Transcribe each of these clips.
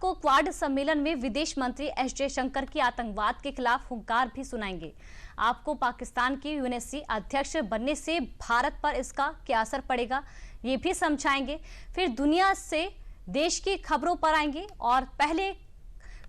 आपको क्वाड सम्मेलन में विदेश मंत्री एस जयशंकर की आतंकवाद के खिलाफ हुंकार भी सुनाएंगे। आपको पाकिस्तान की यूएनएससी अध्यक्ष बनने से भारत पर इसका क्या असर पड़ेगा, ये भी समझाएंगे। फिर दुनिया से देश की खबरों पर आएंगे और पहले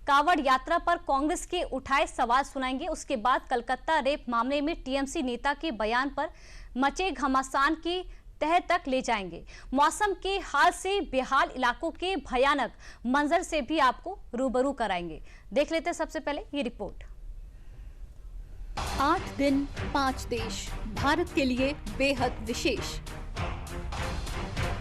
कावड़ यात्रा पर कांग्रेस के उठाए सवाल सुनाएंगे। उसके बाद कलकत्ता रेप मामले में टीएमसी नेता के बयान पर मचे घमासान की तह तक ले जाएंगे। मौसम के हाल से बेहाल इलाकों के भयानक मंजर से भी आपको रूबरू कराएंगे। देख लेते हैं सबसे पहले ये रिपोर्ट। 8 दिन 5 देश, भारत के लिए बेहद विशेष।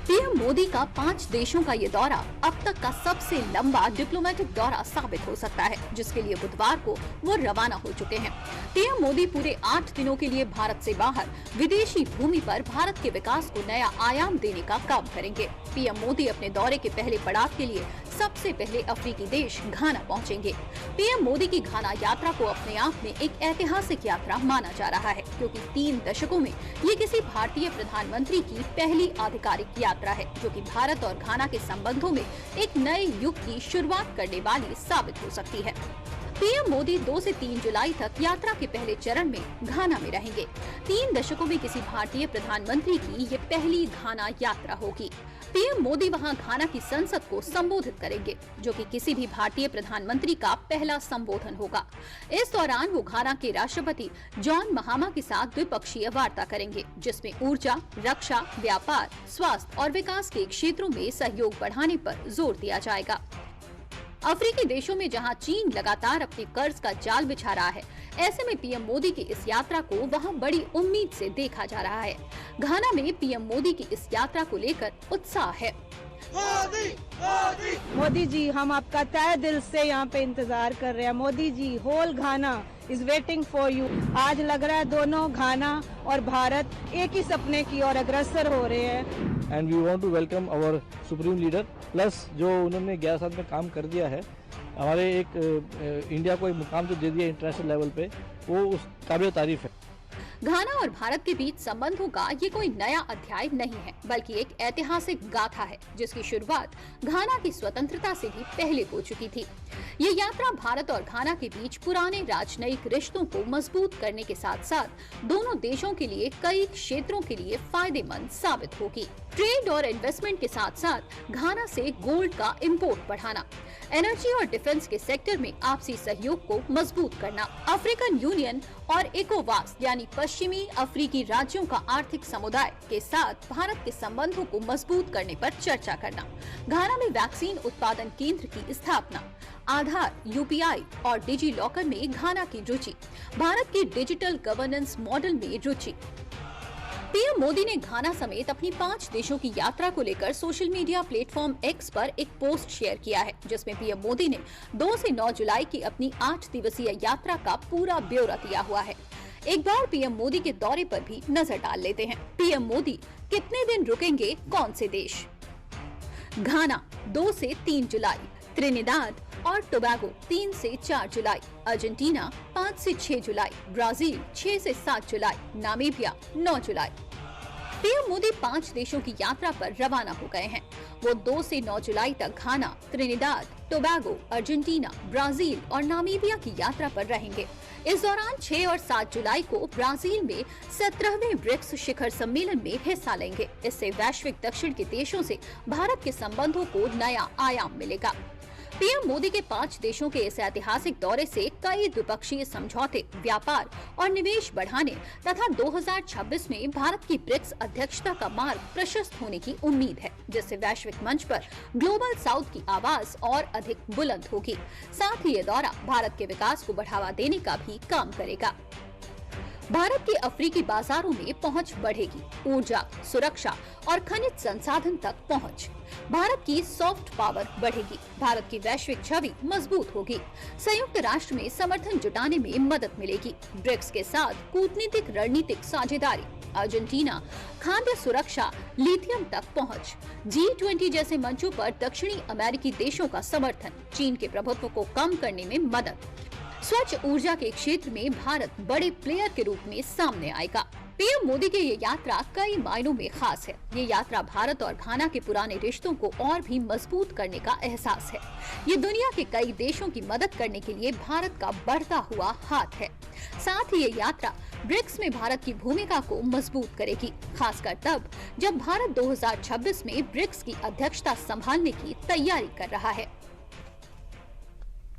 पीएम मोदी का 5 देशों का ये दौरा अब तक का सबसे लंबा डिप्लोमेटिक दौरा साबित हो सकता है, जिसके लिए बुधवार को वो रवाना हो चुके हैं। पीएम मोदी पूरे 8 दिनों के लिए भारत से बाहर विदेशी भूमि पर भारत के विकास को नया आयाम देने का काम करेंगे। पीएम मोदी अपने दौरे के पहले पड़ाव के लिए सबसे पहले अफ्रीकी देश घाना पहुंचेंगे। पीएम मोदी की घाना यात्रा को अपने आप में एक ऐतिहासिक यात्रा माना जा रहा है, क्योंकि 3 दशकों में ये किसी भारतीय प्रधानमंत्री की पहली आधिकारिक यात्रा है, जो कि भारत और घाना के संबंधों में एक नए युग की शुरुआत करने वाली साबित हो सकती है। पीएम मोदी 2 से 3 जुलाई तक यात्रा के पहले चरण में घाना में रहेंगे। 3 दशकों में किसी भारतीय प्रधानमंत्री की ये पहली घाना यात्रा होगी। पीएम मोदी वहां घाना की संसद को संबोधित करेंगे, जो कि किसी भी भारतीय प्रधानमंत्री का पहला संबोधन होगा। इस दौरान वो घाना के राष्ट्रपति जॉन महामा के साथ द्विपक्षीय वार्ता करेंगे, जिसमें ऊर्जा, रक्षा, व्यापार, स्वास्थ्य और विकास के क्षेत्रों में सहयोग बढ़ाने पर जोर दिया जाएगा। अफ्रीकी देशों में जहां चीन लगातार अपने कर्ज का जाल बिछा रहा है, ऐसे में पीएम मोदी की इस यात्रा को वहां बड़ी उम्मीद से देखा जा रहा है। घाना में पीएम मोदी की इस यात्रा को लेकर उत्साह है। मोदी जी, हम आपका तहे दिल से यहाँ पे इंतजार कर रहे हैं। Modi ji, whole Ghana is waiting for you. आज लग रहा है दोनों घाना और भारत एक ही सपने की ओर अग्रसर हो रहे हैं। And we want to welcome our supreme leader, plus जो उन्होंने 11 साल में काम कर दिया है, हमारे एक इंडिया को एक मुकाम जो दे दिया इंटरनेशनल लेवल पे, वो उस काबिल तारीफ है। घाना और भारत के बीच संबंधों का ये कोई नया अध्याय नहीं है, बल्कि एक ऐतिहासिक गाथा है, जिसकी शुरुआत घाना की स्वतंत्रता से भी पहले हो चुकी थी। ये यात्रा भारत और घाना के बीच पुराने राजनयिक रिश्तों को मजबूत करने के साथ साथ दोनों देशों के लिए कई क्षेत्रों के लिए फायदेमंद साबित होगी। ट्रेड और इन्वेस्टमेंट के साथ साथ घाना से गोल्ड का इंपोर्ट बढ़ाना, एनर्जी और डिफेंस के सेक्टर में आपसी सहयोग को मजबूत करना, अफ्रीकन यूनियन और इकोवास यानी पश्चिमी अफ्रीकी राज्यों का आर्थिक समुदाय के साथ भारत के संबंधों को मजबूत करने पर चर्चा करना, घाना में वैक्सीन उत्पादन केंद्र की स्थापना, आधार, यूपीआई और डिजी लॉकर में घाना की रुचि, भारत की डिजिटल गवर्नेंस मॉडल में रुचि। पीएम मोदी ने घाना समेत अपनी 5 देशों की यात्रा को लेकर सोशल मीडिया प्लेटफॉर्म एक्स पर एक पोस्ट शेयर किया है, जिसमें पीएम मोदी ने 2 से 9 जुलाई की अपनी 8 दिवसीय यात्रा का पूरा ब्यौरा दिया हुआ है। एक बार पीएम मोदी के दौरे पर भी नजर डाल लेते हैं। पीएम मोदी कितने दिन रुकेंगे, कौन से देश? घाना 2 से 3 जुलाई, त्रिनिदाद और टोबैगो 3 से 4 जुलाई, अर्जेंटीना 5 से 6 जुलाई, ब्राजील 6 से 7 जुलाई, नामीबिया 9 जुलाई। पीएम मोदी 5 देशों की यात्रा पर रवाना हो गए हैं। वो 2 से 9 जुलाई तक घाना, त्रिनिदाद, टोबैगो, अर्जेंटीना, ब्राजील और नामीबिया की यात्रा पर रहेंगे। इस दौरान 6 और 7 जुलाई को ब्राजील में 17वें ब्रिक्स शिखर सम्मेलन में हिस्सा लेंगे। इससे वैश्विक दक्षिण के देशों से भारत के संबंधों को नया आयाम मिलेगा। पीएम मोदी के 5 देशों के इस ऐतिहासिक दौरे से कई द्विपक्षीय समझौते, व्यापार और निवेश बढ़ाने तथा 2026 में भारत की ब्रिक्स अध्यक्षता का मार्ग प्रशस्त होने की उम्मीद है, जिससे वैश्विक मंच पर ग्लोबल साउथ की आवाज और अधिक बुलंद होगी। साथ ही ये दौरा भारत के विकास को बढ़ावा देने का भी काम करेगा। भारत के अफ्रीकी बाजारों में पहुंच बढ़ेगी, ऊर्जा, सुरक्षा और खनिज संसाधन तक पहुंच। भारत की सॉफ्ट पावर बढ़ेगी, भारत की वैश्विक छवि मजबूत होगी, संयुक्त राष्ट्र में समर्थन जुटाने में मदद मिलेगी, ब्रिक्स के साथ कूटनीतिक रणनीतिक साझेदारी, अर्जेंटीना खाद्य सुरक्षा, लिथियम तक पहुंच, G20 जैसे मंचों पर दक्षिणी अमेरिकी देशों का समर्थन, चीन के प्रभुत्व को कम करने में मदद। स्वच्छ ऊर्जा के क्षेत्र में भारत बड़े प्लेयर के रूप में सामने आएगा। पीएम मोदी की ये यात्रा कई मायनों में खास है। ये यात्रा भारत और घाना के पुराने रिश्तों को और भी मजबूत करने का एहसास है। ये दुनिया के कई देशों की मदद करने के लिए भारत का बढ़ता हुआ हाथ है। साथ ही ये यात्रा ब्रिक्स में भारत की भूमिका को मजबूत करेगी, खासकर तब जब भारत 2026 में ब्रिक्स की अध्यक्षता संभालने की तैयारी कर रहा है।